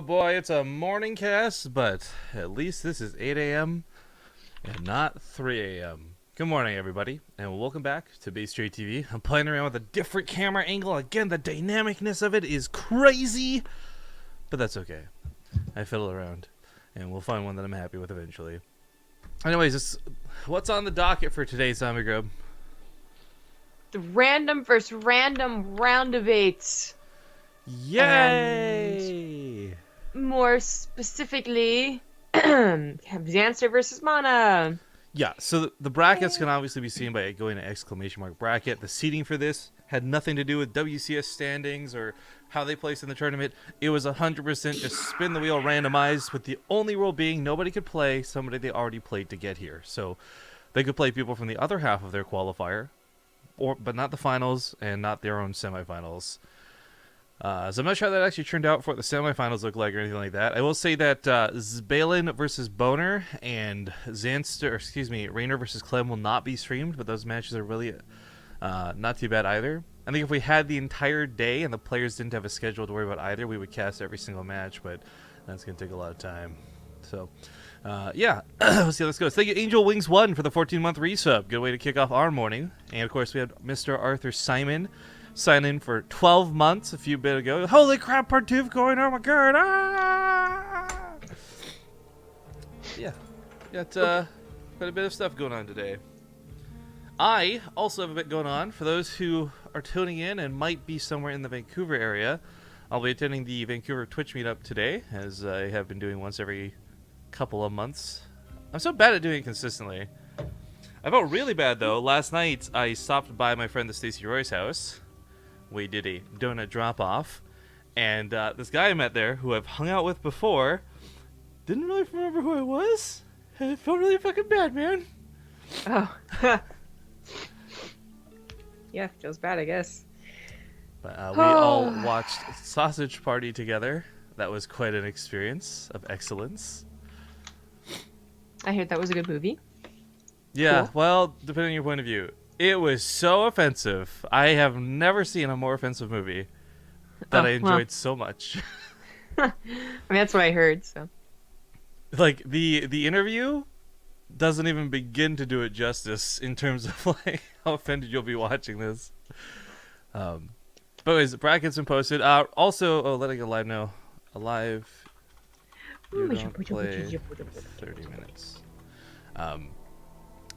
boy, it's a morning cast, but at least this is 8 a.m. and not 3 a.m. Good morning, everybody, and welcome back to BaseTradeTV. I'm playing around with a different camera angle. Again, the dynamicness of it is crazy, but that's okay. I fiddle around, and we'll find one that I'm happy with eventually. Anyways, what's on the docket for today's Zombie Grub? The random versus random round debates. Yay! And more specifically, Zanster versus MaNa. Yeah, so the brackets can obviously be seen by going to exclamation mark bracket. The seeding for this had nothing to do with WCS standings or how they placed in the tournament. It was 100% just spin the wheel randomized, with the only rule being nobody could play somebody they already played to get here. So they could play people from the other half of their qualifier, but not the finals and not their own semifinals. So I'm not sure how that actually turned out for what the semifinals look like or anything like that. I will say that Zbalin versus Boner and Rainer versus Clem will not be streamed, but those matches are really not too bad either. I think if we had the entire day and the players didn't have a schedule to worry about either, we would cast every single match, but that's going to take a lot of time. So, yeah, let's see how this goes. Thank you, Angel Wings 1 for the 14-month resub. Good way to kick off our morning. And, of course, we had Mr. Arthur Simon sign in for 12 months a few bit ago. Holy crap, part 2 going, oh my god. Ah! Yeah, got quite a bit of stuff going on today. I also have a bit going on. For those who are tuning in and might be somewhere in the Vancouver area, I'll be attending the Vancouver Twitch meetup today, as I have been doing once every couple of months. I'm so bad at doing it consistently. I felt really bad, though. Last night, I stopped by my friend the Stacey Roy's house. We did a donut drop-off, and this guy I met there, who I've hung out with before, didn't really remember who I was, and it felt really fucking bad, man. Oh. Yeah, feels bad, I guess. But we all watched Sausage Party together. That was quite an experience of excellence. I heard that was a good movie. Yeah, Cool. well, depending on your point of view. It was so offensive. I have never seen a more offensive movie that I enjoyed so much. I mean, that's what I heard, so. Like, the interview doesn't even begin to do it justice in terms of, like, how offended you'll be watching this. But anyways, brackets been posted. Also, letting a live know. Alive. You don't play 30 minutes.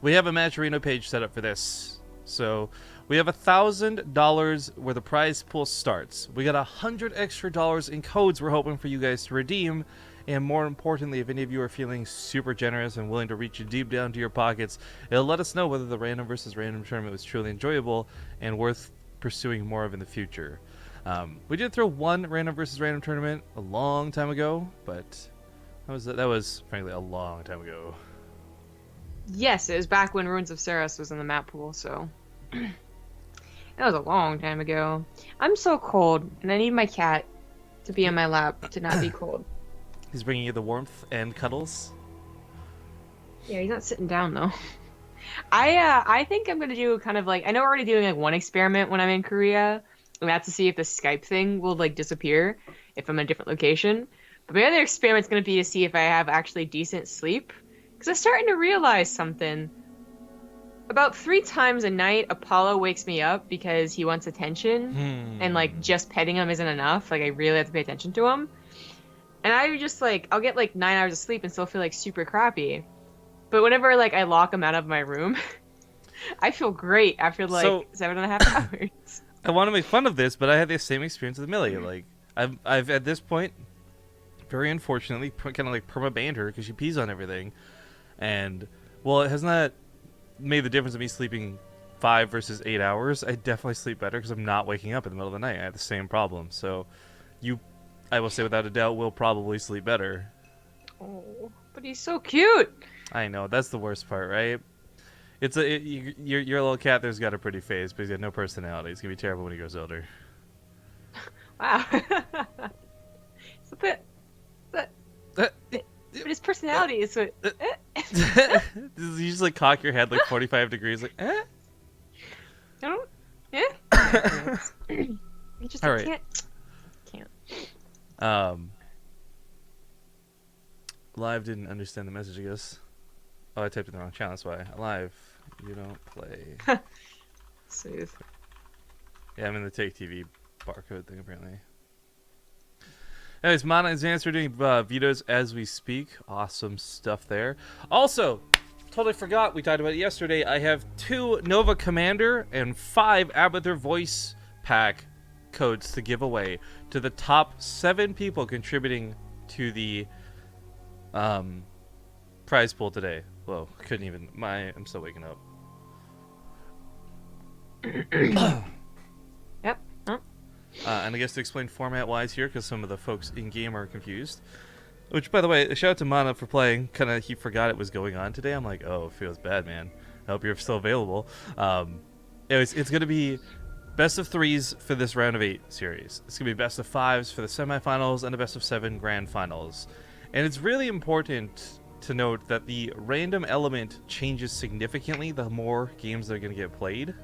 We have a match arena page set up for this. So we have $1,000 where the prize pool starts. We got $100 extra in codes we're hoping for you guys to redeem. And more importantly, if any of you are feeling super generous and willing to reach deep down to your pockets, it'll let us know whether the random versus random tournament was truly enjoyable and worth pursuing more of in the future. We did throw one random versus random tournament a long time ago, but that was frankly a long time ago. Yes, it was back when Ruins of Saras was in the map pool, so. That was a long time ago. I'm so cold, and I need my cat to be in my lap to not be cold. He's bringing you the warmth and cuddles. Yeah, he's not sitting down, though. I think I'm going to do kind of like, I know we're already doing like one experiment when I'm in Korea, and that's to see if the Skype thing will like disappear if I'm in a different location. But my other experiment's going to be to see if I have actually decent sleep. Because I'm starting to realize something. About 3 times a night, Apollo wakes me up because he wants attention. And, like, just petting him isn't enough. Like, I really have to pay attention to him. And I just, like, I'll get, like, 9 hours of sleep and still feel, like, super crappy. But whenever, like, I lock him out of my room, I feel great after, like, 7.5 hours. I want to make fun of this, but I had the same experience with Millie. Like, I've at this point, very unfortunately, kind of, like, perma-banned her because she pees on everything. And, well, it has not made the difference of me sleeping 5 versus 8 hours. I definitely sleep better because I'm not waking up in the middle of the night. I have the same problem. So, I will say without a doubt, will probably sleep better. Oh, but he's so cute. I know. That's the worst part, right? Your little cat there's got a pretty face, but he's got no personality. It's going to be terrible when he grows older. Wow. But his personality is so... You just like cock your head like 45 degrees, like, eh? I don't... Yeah? You just All right. can't. Live didn't understand the message, I guess. Oh, I typed in the wrong channel, that's why. Live, you don't play. Smooth. Yeah, I'm in the Take TV barcode thing, apparently. Anyways, MaNa and Zanster are doing vetoes as we speak. Awesome stuff there. Also, totally forgot, we talked about it yesterday. I have 2 Nova Commander and 5 Abathur Voice Pack codes to give away to the top 7 people contributing to the prize pool today. Whoa, couldn't even. I'm still waking up. Yep. Oh. And I guess to explain format-wise here, because some of the folks in-game are confused. Which, by the way, shout out to MaNa for playing. Kind of, he forgot it was going on today. I'm like, oh, it feels bad, man. I hope you're still available. Anyways, it's going to be best of 3s for this round of 8 series. It's going to be best of 5s for the semifinals and a best of 7 grand finals. And it's really important to note that the random element changes significantly the more games that are going to get played.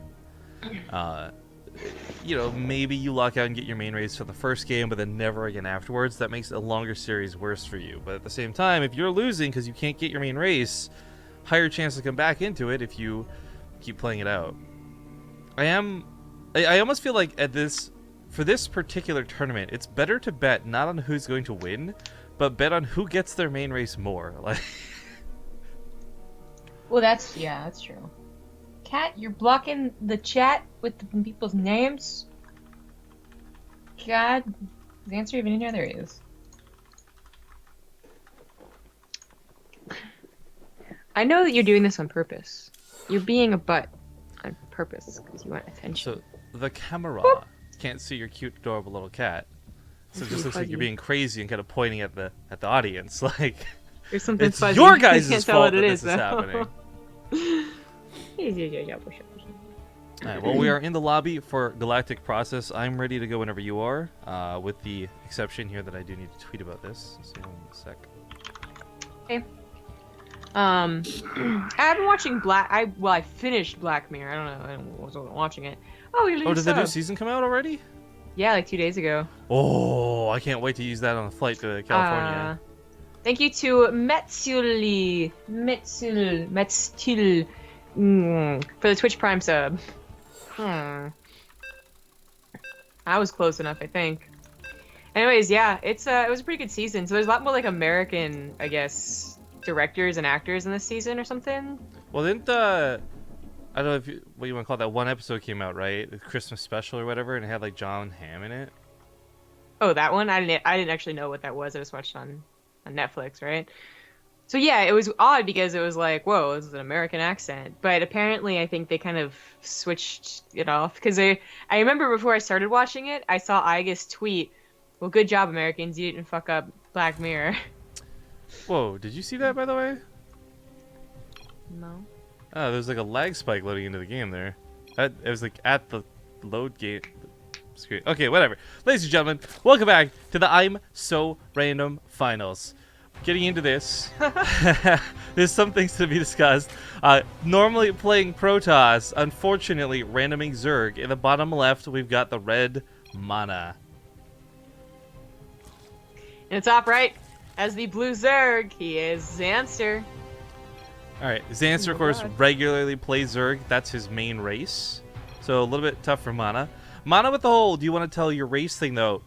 You know, maybe you luck out and get your main race for the first game, but then never again afterwards. That makes a longer series worse for you. But at the same time, if you're losing because you can't get your main race, higher chance to come back into it if you keep playing it out. I almost feel like for this particular tournament, it's better to bet not on who's going to win, but bet on who gets their main race more. Like, Well, that's true. Cat, you're blocking the chat with the people's names. God, is the answer even in here? There he is. I know that you're doing this on purpose. You're being a butt on purpose because you want attention. so the camera can't see your cute, adorable little cat. So it just looks like you're being crazy and kind of pointing at the audience. Like, There's something it's fuzzy. your You guys' can't tell fault what that it this is happening. Alright, well, we are in the lobby for Galactic Process. I'm ready to go whenever you are, with the exception here that I do need to tweet about this. So, one sec. Okay. I've been watching I finished Black Mirror. I don't know. I wasn't watching it. Oh, you're Oh, did the new season come out already? Yeah, like 2 days ago. Oh, I can't wait to use that on a flight to California. Thank you to Metzul for the Twitch Prime sub. I was close enough, I think. Anyways, yeah, it was a pretty good season. So there's a lot more like American, I guess, directors and actors in this season or something. Well, didn't I don't know what you want to call it, that one episode came out, right? The Christmas special or whatever, and it had like John Hamm in it. Oh, that one? I didn't actually know what that was. I just watched on Netflix, right? So yeah, it was odd because it was like, whoa, this is an American accent. But apparently I think they kind of switched it off. Because I remember before I started watching it, I saw Igus tweet, well, good job, Americans. You didn't fuck up Black Mirror. Whoa, did you see that, by the way? No. Oh, there's like a lag spike loading into the game there. It was like at the load gate screen. Okay, whatever. Ladies and gentlemen, welcome back to the I'm So Random Finals. Getting into this, there's some things to be discussed. Normally playing Protoss, unfortunately randoming Zerg. In the bottom left, we've got the red MaNa. In the top right, as the blue Zerg, he is Zanster. Alright, Zanster, of course, regularly plays Zerg. That's his main race. So a little bit tough for MaNa. MaNa with the whole, do you want to tell your race thing, though?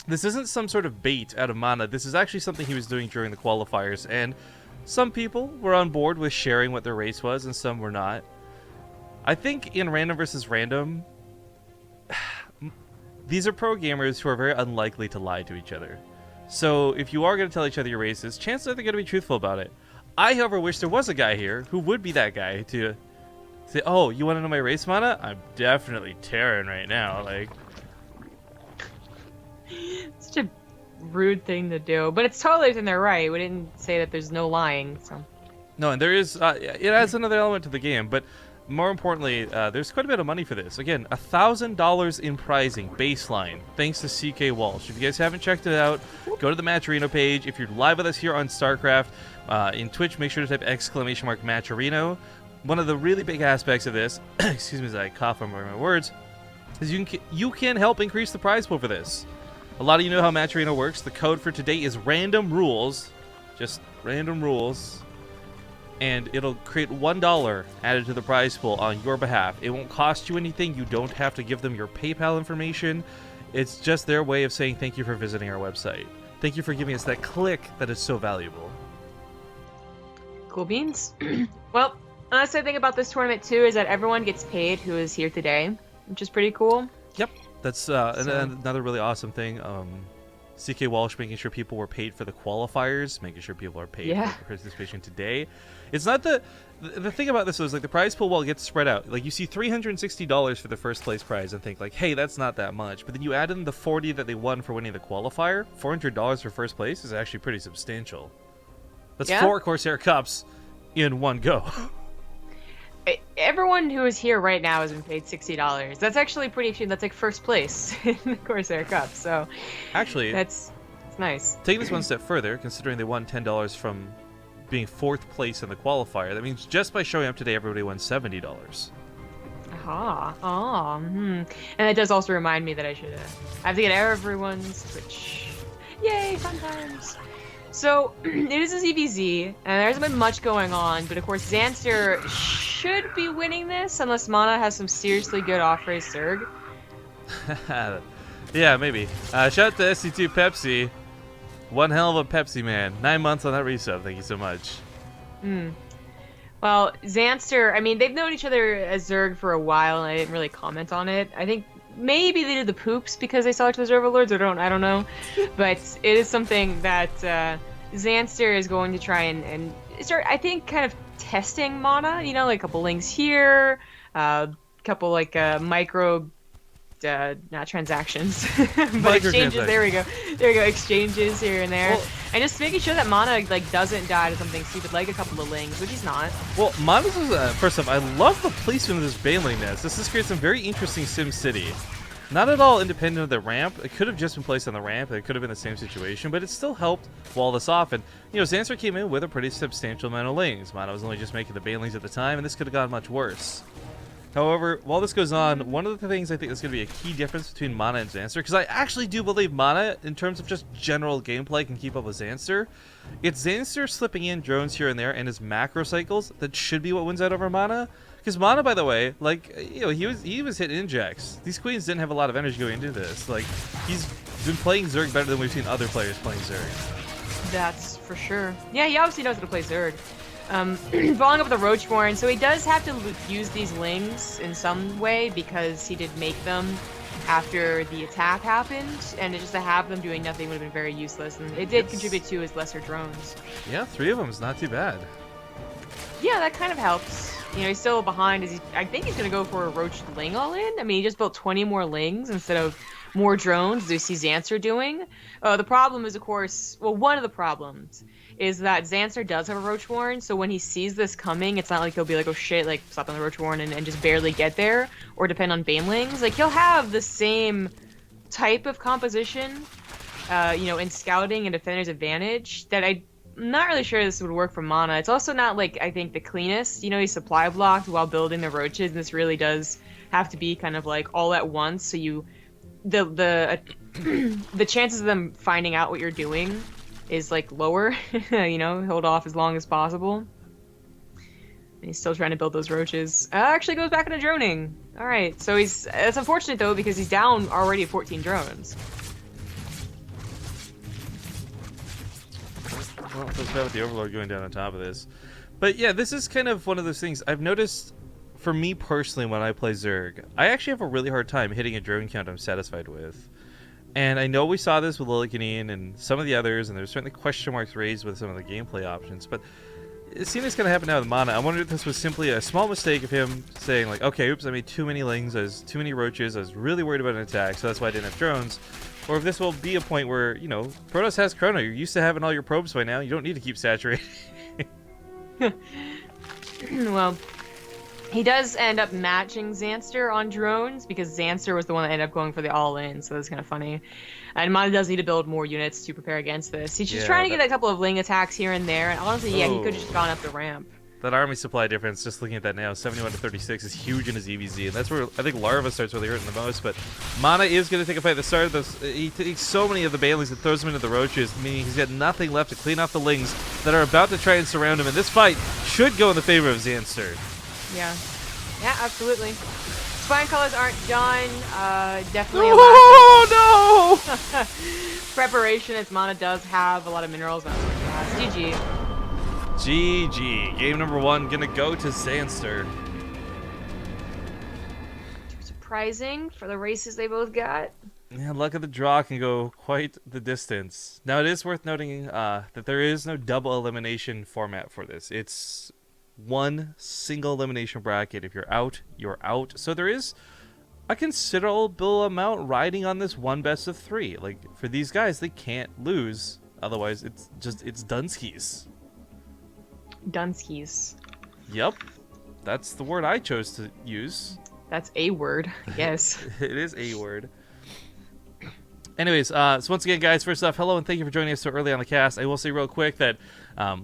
This isn't some sort of bait out of MaNa. This is actually something he was doing during the qualifiers. And some people were on board with sharing what their race was, and some were not. I think in random versus random, these are pro gamers who are very unlikely to lie to each other. So if you are going to tell each other your races, chances are they're going to be truthful about it. I, however, wish there was a guy here who would be that guy to say, oh, you want to know my race, MaNa? I'm definitely Terran right now. Like, Such a rude thing to do, but it's totally within their right. We didn't say that there's no lying, so. No, and there is, it adds another element to the game, but more importantly, there's quite a bit of money for this. Again, $1,000 in prizing, baseline, thanks to CK Walsh. If you guys haven't checked it out, go to the Matcherino page. If you're live with us here on StarCraft, in Twitch, make sure to type !Matcherino. One of the really big aspects of this, excuse me as I cough over my words, is you can help increase the prize pool for this. A lot of you know how Matcherino works. The code for today is random rules. just random rules, and it'll create $1 added to the prize pool on your behalf. It won't cost you anything. You don't have to give them your PayPal information. It's just their way of saying thank you for visiting our website. Thank you for giving us that click that is so valuable. Cool beans. Well, another thing about this tournament too is that everyone gets paid who is here today, which is pretty cool. Yep, that's another really awesome thing. CK Walsh making sure people were paid for the qualifiers, making sure people are paid for participation today. It's not the thing about this is like the prize pool gets spread out. Like you see $360 for the first place prize and think like, hey, that's not that much. But then you add in the $40 that they won for winning the qualifier. $400 for first place is actually pretty substantial. That's 4 Corsair Cups in one go. Everyone who is here right now has been paid $60. That's actually pretty cheap. That's like first place in the Corsair Cup. So actually, it's nice. Taking this one step further, considering they won $10 from being 4th place in the qualifier, that means just by showing up today, everybody won $70. And that does also remind me that I have to get everyone's Twitch. Yay, fun times. So, it is a ZVZ, and there hasn't been much going on, but of course Zanster should be winning this, unless MaNa has some seriously good off-race Zerg. Yeah, maybe. Shout out to SC2 Pepsi. One hell of a Pepsi man. 9 months on that resub, thank you so much. Well, Zanster, I mean, they've known each other as Zerg for a while, and I didn't really comment on it. I think maybe they did the poops because they saw each other's overlords, or I don't know. But it is something that Zanster is going to try and start, I think, kind of testing MaNa. You know, like a couple links here, a couple like micro, not transactions, but exchanges. There we go. Exchanges here and there, and just making sure that MaNa like doesn't die to something stupid like a couple of lings, which he's not. Well, MaNa's first off, I love the placement of this baneling nest. This has created some very interesting Sim City. Not at all independent of the ramp. It could have just been placed on the ramp. It could have been the same situation, but it still helped wall this off. And, you know, Zanster came in with a pretty substantial amount of lings. MaNa was only just making the banelings at the time, and this could have gone much worse. However, while this goes on, one of the things I think is going to be a key difference between MaNa and Zanster, because I actually do believe MaNa, in terms of just general gameplay, can keep up with Zanster. It's Zanster slipping in drones here and there and his macro cycles that should be what wins out over MaNa. Because MaNa, by the way, like, you know, he was hitting injects. These queens didn't have a lot of energy going into this. Like, he's been playing Zerg better than we've seen other players playing Zerg. That's for sure. Yeah, he obviously knows how to play Zerg. Following up with the Roachborn, so he does have to use these lings in some way because he did make them after the attack happened, and just to have them doing nothing would have been very useless, and it did contribute to his lesser drones. Yeah, 3 of them is not too bad. Yeah, that kind of helps. You know, he's still behind. I think he's going to go for a Roach Ling all-in. I mean, he just built 20 more lings instead of more drones, as we see Zanster doing. The problem is, of course, well, one of the problems is that Zanster does have a Roachborn, so when he sees this coming, it's not like he'll be like, oh shit, like, slap on the Roachborn and just barely get there, or depend on banelings. Like, he'll have the same type of composition, you know, in scouting and defender's advantage that I'm not really sure this would work for MaNa. It's also not, like, I think the cleanest. You know, he's supply blocked while building the roaches, and this really does have to be kind of, like, all at once, so you... The chances of them finding out what you're doing is, like, lower. You know, hold off as long as possible. And he's still trying to build those roaches. Actually goes back into droning. Alright, so it's unfortunate, though, because he's down already at 14 drones. Well, feels bad with the Overlord going down on top of this. But yeah, this is kind of one of those things I've noticed, for me personally, when I play Zerg, I actually have a really hard time hitting a drone count I'm satisfied with. And I know we saw this with Lilicanine and some of the others, and there's certainly question marks raised with some of the gameplay options, but it seems it's going to happen now with MaNa. I wonder if this was simply a small mistake of him saying, like, okay, oops, I made too many lings, I was too many roaches, I was really worried about an attack, so that's why I didn't have drones. Or if this will be a point where, you know, Protoss has Chrono. You're used to having all your probes by now. You don't need to keep saturating. Well, he does end up matching Zanster on drones because Zanster was the one that ended up going for the all-in, so that's kind of funny. And MaNa does need to build more units to prepare against this. He's just trying to get a couple of Ling attacks here and there, and honestly, yeah, he could have just gone up the ramp. That army supply difference, just looking at that now, 71 to 36 is huge in his EVZ, and that's where I think Larva starts really hurting the most. But MaNa is going to take a fight at the start of this. He takes so many of the Banelings and throws them into the Roaches, meaning he's got nothing left to clean off the Lings that are about to try and surround him. And this fight should go in the favor of Zanster. Yeah. Yeah, absolutely. Spine colors aren't done. Definitely a Oh, no! preparation, as MaNa does have a lot of minerals. GG. GG. Game number 1 gonna go to Zanster. Too surprising for the races they both got. Yeah, luck of the draw can go quite the distance. Now, it is worth noting that there is no double elimination format for this. It's one single elimination bracket. If you're out, you're out. So there is a considerable amount riding on this one best of 3. Like, for these guys, they can't lose. Otherwise, it's Dunskies. Dunskies. Yep. That's the word I chose to use. That's a word, I guess. It is a word. Anyways, so once again, guys, first off, hello and thank you for joining us so early on the cast. I will say real quick that,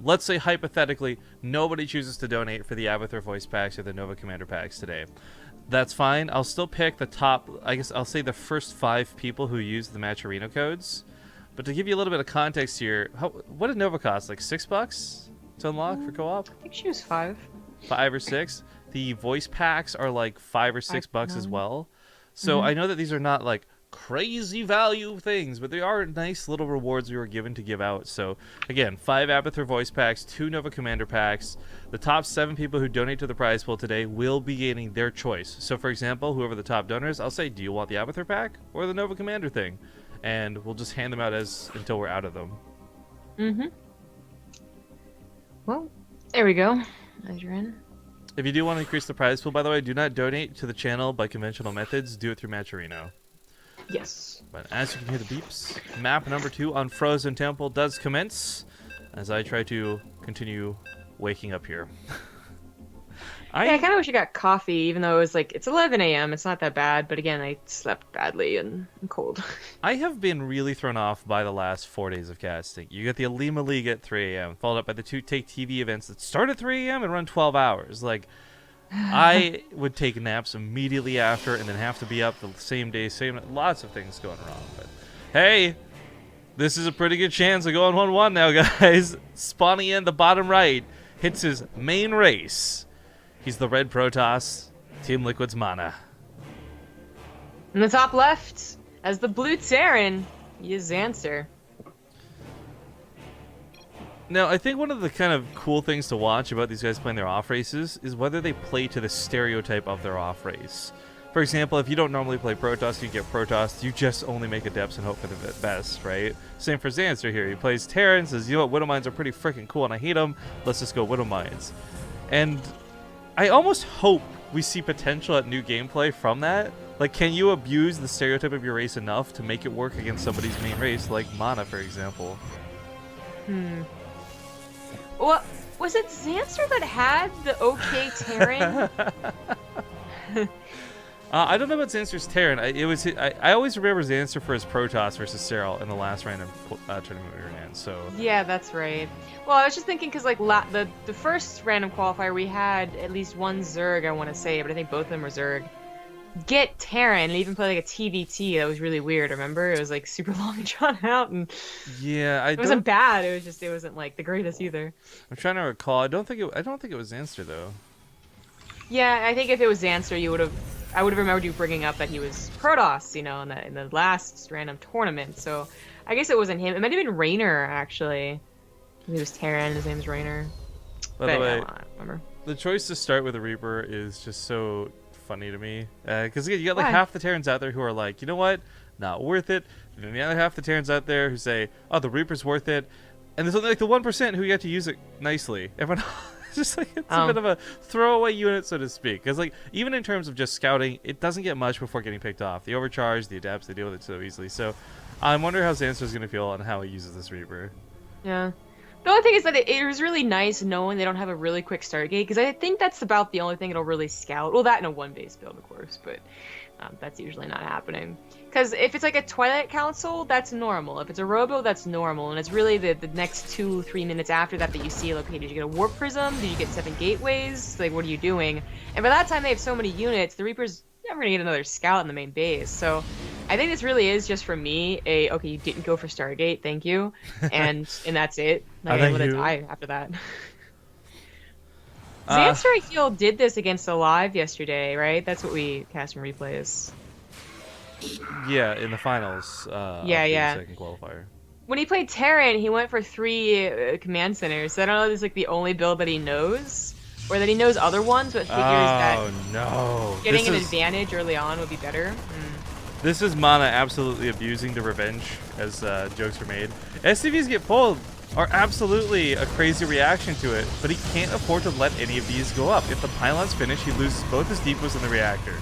let's say hypothetically, nobody chooses to donate for the Avatar voice packs or the Nova Commander packs today. That's fine. I'll still pick the top, I guess I'll say the first 5 people who use the Matcherino codes. But to give you a little bit of context here, what did Nova cost? Like $6 to unlock for co-op? I think she was 5. 5 or 6. The voice packs are like $5 or $6 as well. So I know that these are not like crazy value things, but they are nice little rewards we were given to give out. So again, 5 Abathur voice packs, 2 Nova Commander packs. The top 7 people who donate to the prize pool today will be gaining their choice. So for example, whoever the top donor is, I'll say, do you want the Abathur pack or the Nova Commander thing? And we'll just hand them out until we're out of them. Well, there we go. As you're in. If you do want to increase the prize pool, by the way, do not donate to the channel by conventional methods. Do it through Matcherino. Yes. But as you can hear the beeps, map number 2 on Frozen Temple does commence as I try to continue waking up here. I kind of wish I got coffee, even though it was like, it's 11 a.m. It's not that bad, but again, I slept badly and I'm cold. I have been really thrown off by the last 4 days of casting. You get the Alima League at 3 a.m., followed up by the 2 Take TV events that start at 3 a.m. and run 12 hours. Like, I would take naps immediately after and then have to be up the same day, lots of things going wrong. But hey, this is a pretty good chance of going 1-1 now, guys. Spawning in the bottom right hits his main race. He's the red Protoss, Team Liquid's MaNa. In the top left, as the blue Terran, he is Zanster. Now, I think one of the kind of cool things to watch about these guys playing their off races is whether they play to the stereotype of their off race. For example, if you don't normally play Protoss, you get Protoss, you just only make Adepts and hope for the best, right? Same for Zanster here. He plays Terran, says, you know what, Widow Mines are pretty freaking cool and I hate them, let's just go Widow Mines. And I almost hope we see potential at new gameplay from that. Like, can you abuse the stereotype of your race enough to make it work against somebody's main race, like MaNa, for example? Well, was it Zanster that had the OK Terran? I don't know about Zanster's Terran. I always remember Zanster for his Protoss versus Serral in the last random tournament we were in. So yeah, that's right. Well, I was just thinking because like the first random qualifier we had at least one Zerg, I want to say, but I think both of them were Zerg. Get Terran and even play like a TVT. That was really weird. Remember, it was like super long and drawn out, and yeah, it wasn't bad. It wasn't like the greatest either. I'm trying to recall. I don't think it was Zanster though. Yeah, I think if it was Zanster, I would have remembered you bringing up that he was Protoss, you know, in the last random tournament. So I guess it wasn't him. It might have been Raynor, actually. He was Terran. His name's Raynor. By the way, I don't remember. The choice to start with a Reaper is just so funny to me. Because you got like Why? half the Terrans out there who are like, you know what, not worth it. And then the other half the Terrans out there who say, oh, the Reaper's worth it. And there's only like the 1% who get to use it nicely. Everyone it's just like it's a bit of a throwaway unit, so to speak. Because like even in terms of just scouting, it doesn't get much before getting picked off. The overcharge, the adepts, they deal with it so easily. So I wonder how Zanster's going to feel and how he uses this Reaper. Yeah. The only thing is that it was really nice knowing they don't have a really quick start gate, because I think that's about the only thing it'll really scout. Well, that and a one base build, of course, but That's usually not happening. Because if it's like a Twilight Council, that's normal. If it's a Robo, that's normal. And it's really the next 2-3 minutes after that that you see, like, okay, did you get a Warp Prism? Did you get 7 Gateways? Like, what are you doing? And by that time, they have so many units, the Reaper's never going to get another Scout in the main base. So I think this really is just for me okay, you didn't go for Stargate, thank you. And that's it. Like, I'm going to die after that. Zanster, I feel, did this against Alive yesterday, right? That's what we cast from replays. Yeah, in the finals. Yeah. The second qualifier. When he played Terran, he went for 3 command centers. So I don't know if this is like the only build that he knows, or that he knows other ones, but figures that getting an advantage early on would be better. This is MaNa absolutely abusing the revenge, as jokes are made. SCVs get pulled are absolutely a crazy reaction to it, but he can't afford to let any of these go up. If the pylons finish, he loses both his depots and the reactor.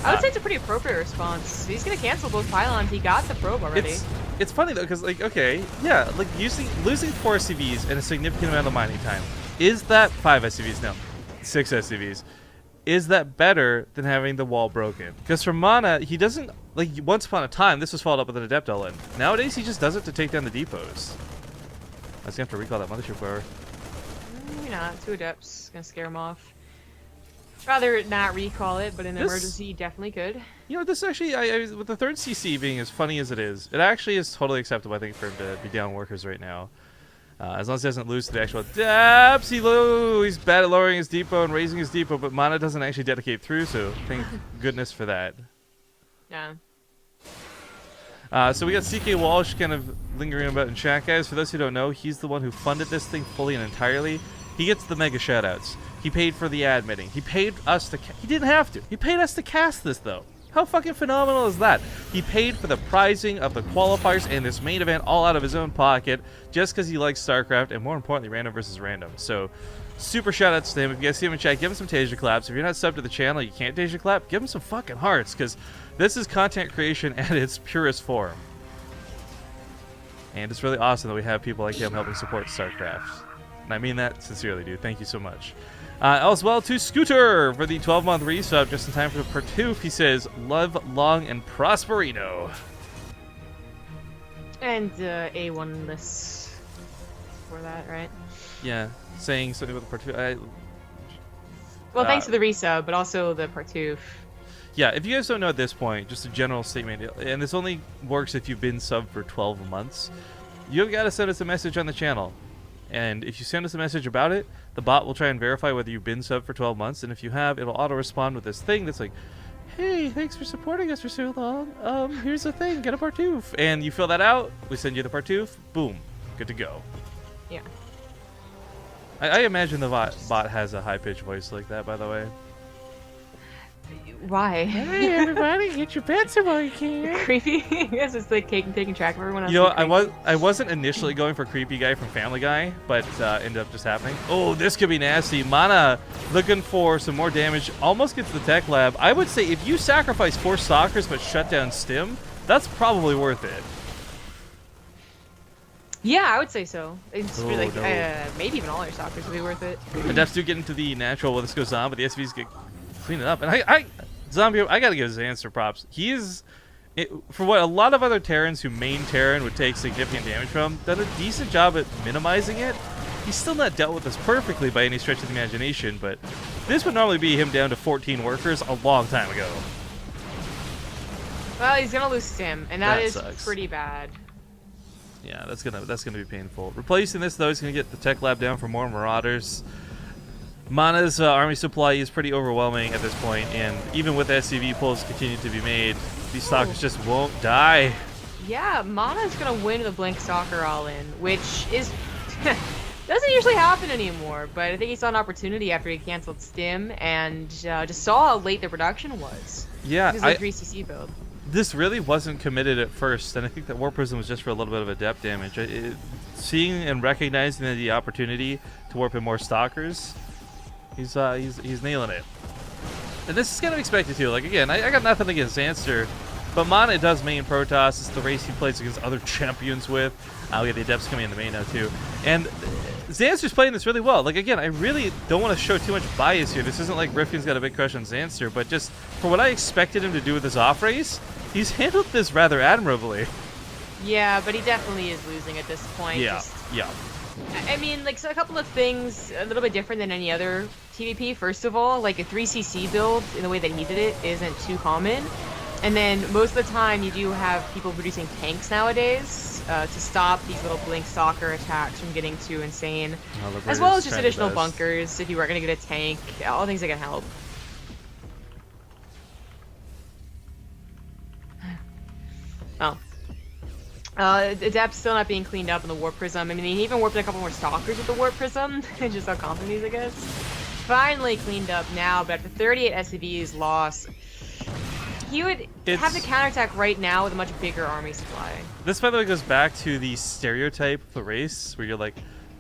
I would say it's a pretty appropriate response. He's gonna cancel both pylons. He got the probe already. It's funny though, because like, okay, yeah, like losing 4 SCVs and a significant amount of mining time, is that 5 SCVs? No, 6 SCVs. Is that better than having the wall broken? Because for MaNa, he doesn't, like, once upon a time, this was followed up with an Adept LN. Nowadays, he just does it to take down the depots. I was gonna have to recall that mothership power. Maybe not. 2 Adepts gonna scare him off. Rather not recall it, but in an emergency, definitely could. You know, this actually, with the 3rd CC being as funny as it is actually totally acceptable, I think, for him to be down workers right now. As long as he doesn't lose to the actual depths, he's bad at lowering his depot and raising his depot, but MaNa doesn't actually dedicate through, so thank goodness for that. Yeah. So we got CK Walsh kind of lingering about in chat, guys. For those who don't know, he's the one who funded this thing fully and entirely. He gets the mega shoutouts. He paid for the admitting. He paid us to... He didn't have to. He paid us to cast this, though. How fucking phenomenal is that? He paid for the prizing of the qualifiers and this main event all out of his own pocket just because he likes StarCraft and, more importantly, random versus random. So, super shoutouts to him. If you guys see him in chat, give him some Tasia claps. If you're not subbed to the channel, you can't Tasia clap, give him some fucking hearts, because this is content creation at its purest form. And it's really awesome that we have people like him helping support StarCraft. And I mean that sincerely, dude. Thank you so much. As well to Scooter for the 12-month resub, just in time for the Partoof. He says, "Love long and prosperino." And A1-less for that, right? Yeah, saying something about the Partoof. Well, thanks for the resub, but also the Partoof. Yeah, if you guys don't know at this point, just a general statement, and this only works if you've been subbed for 12 months, you've got to send us a message on the channel. And if you send us a message about it, the bot will try and verify whether you've been subbed for 12 months. And if you have, it'll auto-respond with this thing that's like, "Hey, thanks for supporting us for so long. Here's the thing, get a Partoof." And you fill that out, we send you the Partoof, boom, good to go. Yeah. I imagine the bot has a high-pitched voice like that, by the way. Why? Hey, everybody, get your pets while you can. Creepy. I guess it's like taking track of everyone else. You know, I wasn't initially going for creepy guy from Family Guy, but ended up just happening. Oh, this could be nasty. MaNa looking for some more damage. Almost gets the tech lab. I would say if you sacrifice 4 stalkers but shut down Stim, that's probably worth it. Yeah, I would say so. It's really like, no. Maybe even all your stalkers would be worth it. Adepts do get into the natural while this goes on, but the SVs get clean it up. And Zombie, I gotta give Zanster props. He is, for what a lot of other Terrans who main Terran would take significant damage from, done a decent job at minimizing it. He's still not dealt with this perfectly by any stretch of the imagination, but this would normally be him down to 14 workers a long time ago. Well, he's gonna lose Stim, and that is sucks. pretty bad. Yeah, that's gonna be painful. Replacing this though, he's gonna get the tech lab down for more Marauders. MaNa's army supply is pretty overwhelming at this point, and even with SCV pulls continue to be made, these stalkers just won't die. Yeah, MaNa's gonna win the Blink Stalker all-in, which is doesn't usually happen anymore, but I think he saw an opportunity after he canceled Stim and just saw how late the production was. Yeah, it was like 3CC build. This really wasn't committed at first, and I think that Warp Prism was just for a little bit of adept damage. Seeing and recognizing the opportunity to warp in more stalkers, he's nailing it. And this is kind of expected too. Like again, I got nothing against Zanster, but MaNa does main Protoss. It's the race he plays against other champions with. We got the adepts coming in the main now too, and Zanster's playing this really well. Like, again, I really don't want to show too much bias here. This isn't like Rifkin's got a big crush on Zanster, but just for what I expected him to do with his off race, he's handled this rather admirably. Yeah, but he definitely is losing at this point. Yeah, yeah. I mean, like, so a couple of things a little bit different than any other TVP. First of all, like a 3cc build in the way that he did it isn't too common. And then most of the time you do have people producing tanks nowadays to stop these little blink stalker attacks from getting too insane. As well as just additional bunkers if you are going to get a tank. All things that can help. Oh. Adept's still not being cleaned up in the Warp Prism. I mean, he even warped a couple more Stalkers with the Warp Prism. Just how confident he is, I guess. Finally cleaned up now, but after 38 SCVs lost, he would have to counterattack right now with a much bigger army supply. This, by the way, goes back to the stereotype of the race, where you're like,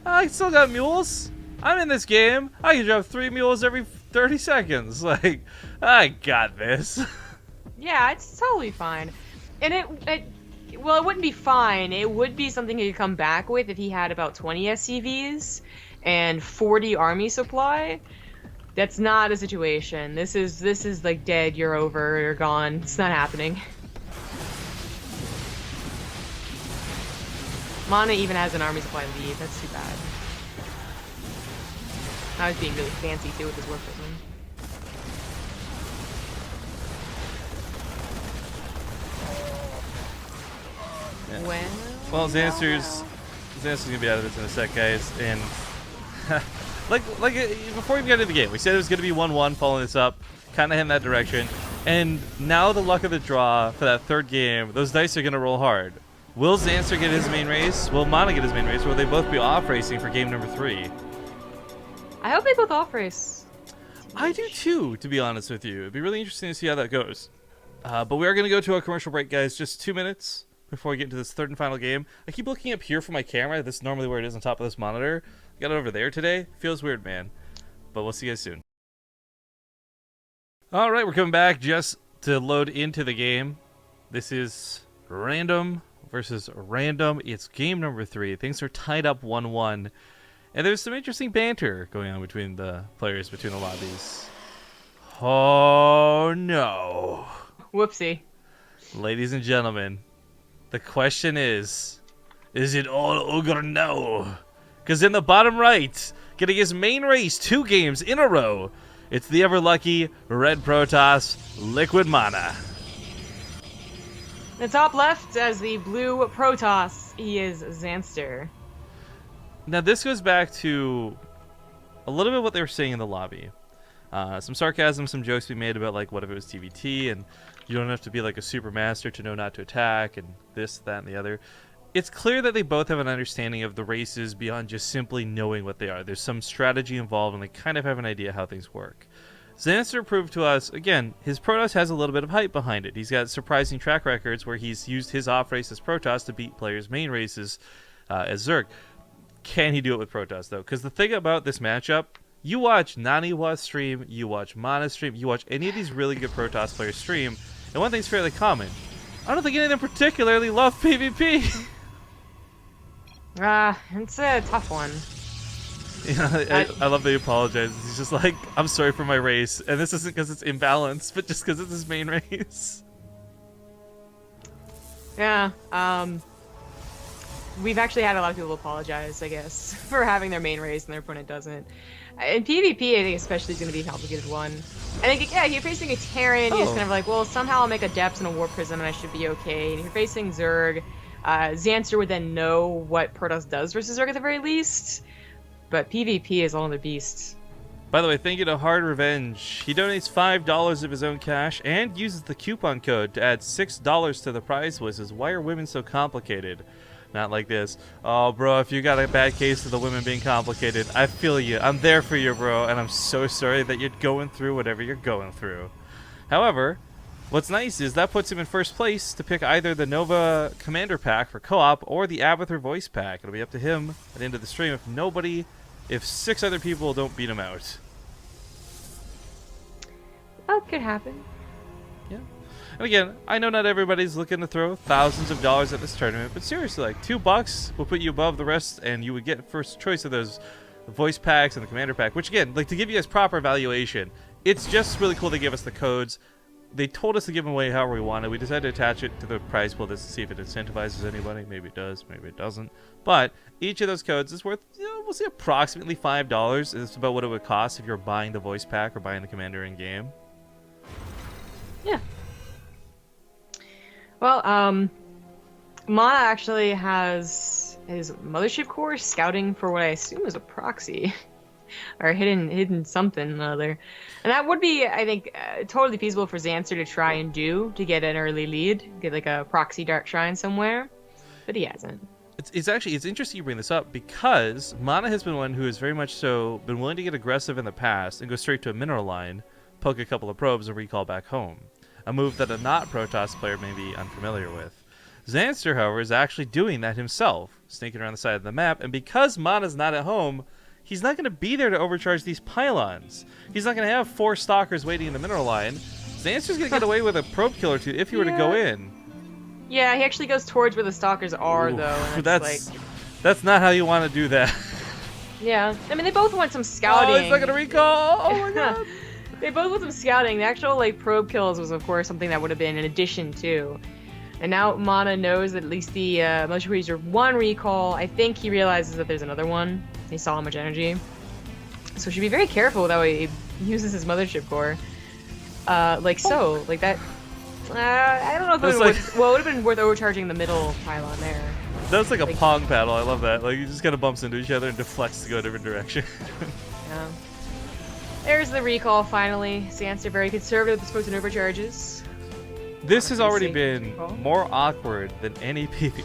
I still got mules. I'm in this game. I can drop 3 mules every 30 seconds. Like, I got this. Yeah, it's totally fine. And well, it wouldn't be fine. It would be something he could come back with if he had about 20 SCVs and 40 army supply. That's not a situation. This is like dead, you're over, you're gone. It's not happening. MaNa even has an army supply lead. That's too bad. I was being really fancy too with his Warp Prism. Yeah. Well, Zanster's gonna be out of this in a sec, guys, and like before we got into the game, we said it was gonna be 1-1 following this up, kind of heading that direction, and now the luck of the draw for that third game, those dice are gonna roll hard. Will Zanster get his main race? Will MaNa get his main race? Or will they both be off racing for game number 3? I hope they both off race. I do too, to be honest with you. It'd be really interesting to see how that goes. But we are gonna go to a commercial break, guys. Just 2 minutes before we get into this third and final game. I keep looking up here for my camera. This is normally where it is on top of this monitor. I got it over there today. Feels weird, man. But we'll see you guys soon. Alright, we're coming back just to load into the game. This is random versus random. It's game number 3. Things are tied up 1-1. And there's some interesting banter going on between the players, between the lobbies. Oh, no. Whoopsie. Ladies and gentlemen, the question is it all ogre now? Because in the bottom right, getting his main race 2 games in a row, it's the ever-lucky Red Protoss, Liquid MaNa. The top left as the blue Protoss, he is Zanster. Now this goes back to a little bit what they were saying in the lobby. Some sarcasm, some jokes we made about like what if it was TVT and you don't have to be like a super master to know not to attack and this, that, and the other. It's clear that they both have an understanding of the races beyond just simply knowing what they are. There's some strategy involved and they kind of have an idea how things work. Zanster proved to us, again, his Protoss has a little bit of hype behind it. He's got surprising track records where he's used his off race as Protoss to beat players' main races as Zerg. Can he do it with Protoss, though? Because the thing about this matchup, you watch Naniwa stream, you watch MaNa stream, you watch any of these really good Protoss players stream, and one thing's fairly common. I don't think any of them particularly love PvP. It's a tough one. Yeah, I love that he apologizes. He's just like, I'm sorry for my race, and this isn't because it's imbalanced, but just because it's his main race. Yeah, we've actually had a lot of people apologize, I guess, for having their main race and their opponent doesn't. In PvP, I think especially is going to be a complicated one. I think, yeah, if you're facing a Terran, you're just kind of like, well, somehow I'll make a Depths and a Warp Prism and I should be okay. And if you're facing Zerg, Zanster would then know what Protoss does versus Zerg at the very least. But PvP is all in the beast. By the way, thank you to Hard Revenge. He donates $5 of his own cash and uses the coupon code to add $6 to the prize list. Is why are women so complicated? Not like this. Oh, bro, if you got a bad case of the women being complicated, I feel you. I'm there for you, bro, and I'm so sorry that you're going through whatever you're going through. However, what's nice is that puts him in first place to pick either the Nova Commander pack for co-op or the Abathur voice pack. It'll be up to him at the end of the stream if 6 other people don't beat him out. Oh, it could happen. Yeah. And again, I know not everybody's looking to throw thousands of dollars at this tournament, but seriously, like $2 will put you above the rest, and you would get first choice of those voice packs and the commander pack, which again, like to give you guys proper evaluation, it's just really cool they give us the codes. They told us to give them away however we wanted. We decided to attach it to the prize pool just to see if it incentivizes anybody. Maybe it does, maybe it doesn't. But each of those codes is worth, we'll say approximately $5. It's about what it would cost if you're buying the voice pack or buying the commander in game. Yeah. Well, MaNa actually has his mothership core scouting for what I assume is a proxy. Or hidden something or other. And that would be, I think, totally feasible for Zanster to try and do to get an early lead, get like a proxy Dark Shrine somewhere, but he hasn't. It's interesting you bring this up because MaNa has been one who has very much so been willing to get aggressive in the past and go straight to a mineral line, poke a couple of probes, and recall back home. A move that a not Protoss player may be unfamiliar with. Zanster, however, is actually doing that himself, sneaking around the side of the map, and because MaNa's not at home, he's not going to be there to overcharge these pylons. He's not going to have 4 stalkers waiting in the mineral line. Zanster's going to get away with a probe kill or 2 if he were to go in. Yeah, he actually goes towards where the stalkers are, though. And that's not how you want to do that. Yeah, I mean, they both want some scouting. Oh, he's not going to recall! Oh my god! They both want some scouting. The actual, like, probe kills was, of course, something that would have been in addition to. And now MaNa knows that at least the Militia Cruiser 1 recall. I think he realizes that there's another one. He saw how much energy. So should be very careful with how he uses his mothership core. Like so. Like that. I don't know if it would have been worth overcharging the middle pylon there. That's like a pong paddle. I love that. Like, you just kind of bumps into each other and deflects to go a different direction. Yeah. There's the recall finally. Zanster very conservative with spoken overcharges. This has already been more awkward than any PvP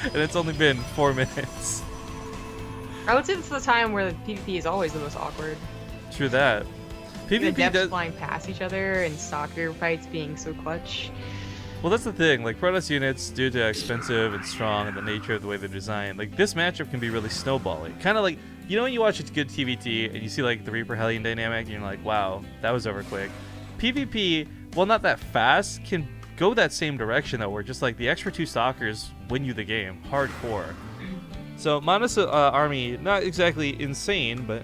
and it's only been 4 minutes. I would say this is the time where the PvP is always the most awkward. True that. PvP does flying past each other and stalker fights being so clutch. Well, that's the thing. Like, Protoss units, due to how expensive and strong and the nature of the way they're designed, like, this matchup can be really snowballing. Kind of like, you know when you watch a good TVT and you see, like, the Reaper Hellion dynamic and you're like, wow, that was over quick. PvP, while not that fast, can go that same direction, though, where just, like, the extra 2 stalkers win you the game. Hardcore. So, MaNa's army, not exactly insane, but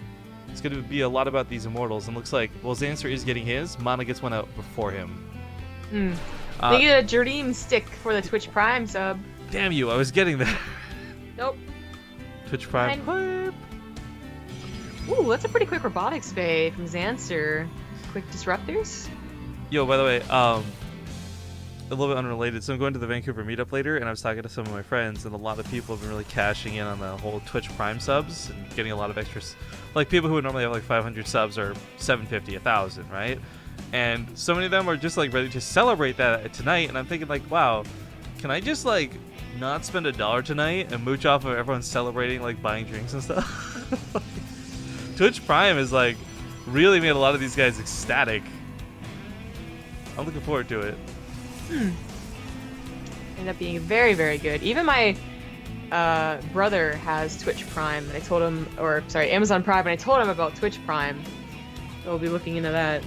it's going to be a lot about these immortals. And looks like, well, Zanster is getting his. MaNa gets one out before him. They get a dream stick for the Twitch Prime sub. Damn you, I was getting that. Nope. Twitch Prime pipe. Ooh, that's a pretty quick robotics bay from Zanster. Quick disruptors. Yo, by the way, a little bit unrelated. So I'm going to the Vancouver meetup later, and I was talking to some of my friends, and a lot of people have been really cashing in on the whole Twitch Prime subs and getting a lot of extras. Like, people who would normally have like 500 subs are 750, 1,000, right? And so many of them are just like ready to celebrate that tonight, and I'm thinking like, wow, can I just like not spend $1 tonight and mooch off of everyone celebrating, like buying drinks and stuff? Twitch Prime is like really made a lot of these guys ecstatic. I'm looking forward to it. Ended up being very, very good. Even my brother has Twitch Prime, and I told him, or sorry, Amazon Prime, and I told him about Twitch Prime. So we'll be looking into that.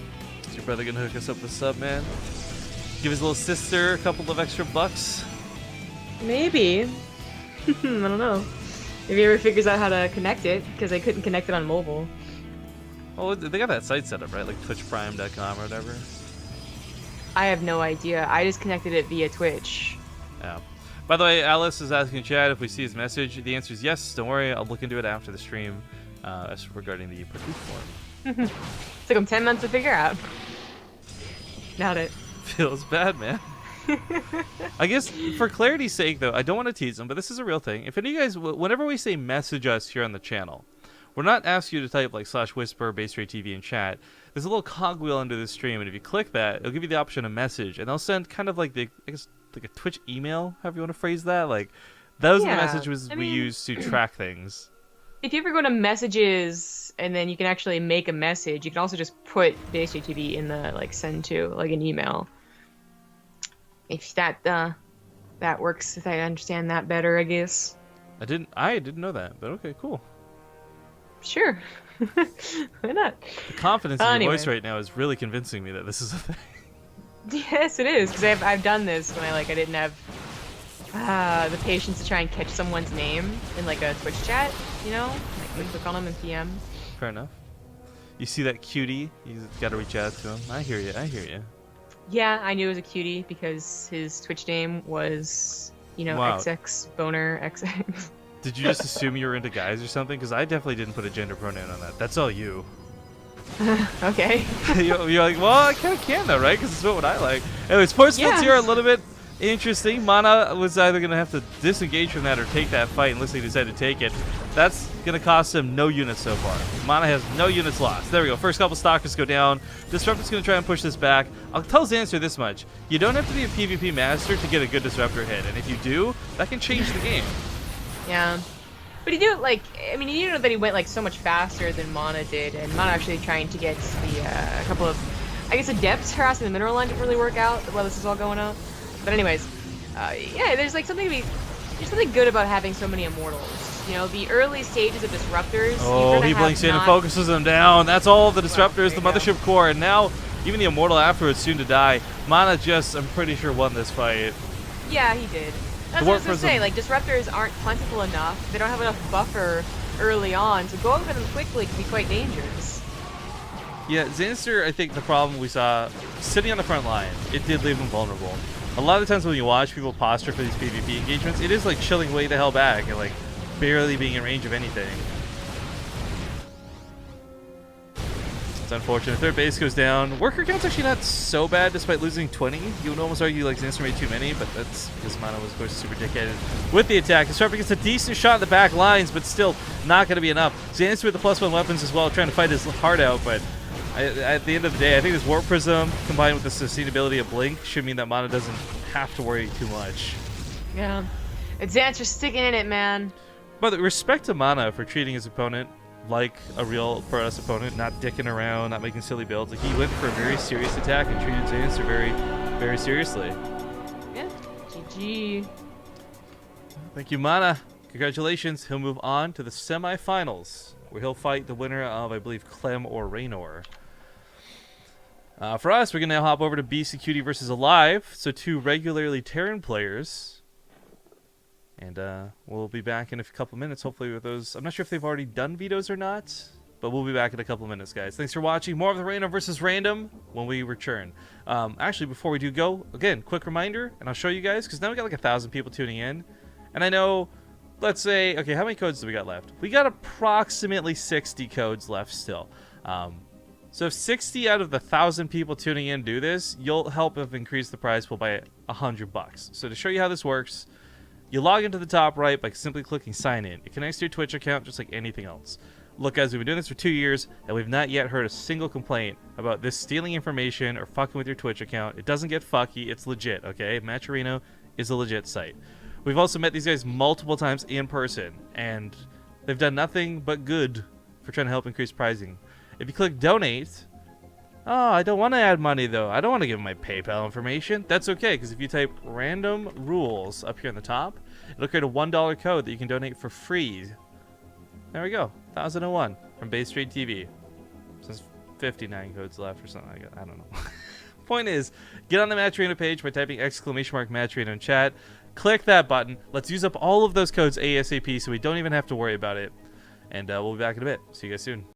Is your brother gonna hook us up with a sub, man? Give his little sister a couple of extra bucks? Maybe. I don't know. If he ever figures out how to connect it, because I couldn't connect it on mobile. Oh, they got that site set up, right? Like twitchprime.com or whatever. I have no idea. I just connected it via Twitch. Yeah. By the way, Alice is asking Chad if we see his message. The answer is yes. Don't worry, I'll look into it after the stream regarding the produce form. Took him 10 months to figure out. Not it. Feels bad, man. I guess for clarity's sake, though, I don't want to tease them, but this is a real thing. If any of you guys, whenever we say message us here on the channel, we're not asking you to type like /whisper, BaseTradeTV in chat. There's a little cogwheel under the stream, and if you click that, it'll give you the option of message, and they'll send kind of like the, I guess, like a Twitch email, however you want to phrase that. Like, those are the messages we use to track things. If you ever go to messages, and then you can actually make a message, you can also just put BaseTV in the like send to, like an email. If that works, if I understand that better, I guess. I didn't know that, but okay, cool. Sure. Why not? The confidence in your voice right now is really convincing me that this is a thing. Yes, it is, because I've done this when I didn't have the patience to try and catch someone's name in like a Twitch chat, you know? Like click on them and PM. Fair enough. You see that cutie? You got to reach out to him. I hear you. I hear you. Yeah, I knew it was a cutie because his Twitch name was, Wow. XX Boner XX. Did you just assume you were into guys or something? Because I definitely didn't put a gender pronoun on that. That's all you. Okay. You're like, well, I kind of can though, right? Because it's what I like. Anyway, sports splits here are a little bit interesting. MaNa was either going to have to disengage from that or take that fight, and looks like he decided to take it. That's going to cost him no units so far. MaNa has no units lost. There we go. First couple stalkers go down. Disruptor's going to try and push this back. I'll tell Zanster this much. You don't have to be a PvP master to get a good Disruptor hit, and if you do, that can change the game. Yeah. But he do you know that he went so much faster than MaNa did, and MaNa actually trying to get the a couple of, I guess, adepts harassing the mineral line didn't really work out while this is all going on. But anyways, yeah, there's something good about having so many immortals. You know, the early stages of disruptors. Oh, he blinks in and focuses them down. That's all the disruptors, the mothership core, and now even the immortal afterwards soon to die. MaNa just, I'm pretty sure, won this fight. Yeah, he did. That's what I was going to say. Disruptors aren't plentiful enough. They don't have enough buffer early on, so going for them quickly can be quite dangerous. Yeah, Zanster, I think the problem we saw, sitting on the front line, it did leave him vulnerable. A lot of the times when you watch people posture for these PvP engagements, it is chilling way the hell back and barely being in range of anything. It's unfortunate. Third base goes down. Worker count's actually not so bad despite losing 20. You would almost argue Zanster made too many, but that's because MaNa was, of course, super dickheaded with the attack. Disruptor gets a decent shot in the back lines, but still not going to be enough. Zanster with the +1 weapons as well, trying to fight his heart out, but at the end of the day, I think this Warp Prism combined with the sustainability of Blink should mean that MaNa doesn't have to worry too much. Yeah. It's Zanster sticking in it, man. But respect to MaNa for treating his opponent like a real Pro-S opponent, not dicking around, not making silly builds. He went for a very serious attack and treated Zanster very, very seriously. Yeah. GG. Thank you, MaNa. Congratulations. He'll move on to the semifinals, where he'll fight the winner of, I believe, Clem or Raynor. For us, we're going to now hop over to BCQD versus Alive, so two regularly Terran players. And we'll be back in a couple minutes, hopefully, with those. I'm not sure if they've already done vetoes or not, but we'll be back in a couple minutes, guys. Thanks for watching. More of the Random versus Random when we return. Actually, before we do go, again, quick reminder, and I'll show you guys, because now we got 1,000 people tuning in. And I know, let's say, okay, how many codes do we got left? We got approximately 60 codes left still. So if 60 out of the 1,000 people tuning in do this, you'll help if increase the prize pool by $100. So to show you how this works, you log into the top right by simply clicking sign in. It connects to your Twitch account just like anything else. Look, guys, we've been doing this for 2 years, and we've not yet heard a single complaint about this stealing information or fucking with your Twitch account. It doesn't get fucky. It's legit, okay? Matcherino is a legit site. We've also met these guys multiple times in person, and they've done nothing but good for trying to help increase pricing. If you click donate... Oh, I don't want to add money, though. I don't want to give my PayPal information. That's okay, because if you type random rules up here on the top, it'll create a $1 code that you can donate for free. There we go. 1001 from BaseTradeTV. Says 59 codes left or something like that. I don't know. Point is, get on the Matcherino page by typing !Matcherino in chat. Click that button. Let's use up all of those codes ASAP so we don't even have to worry about it. And we'll be back in a bit. See you guys soon.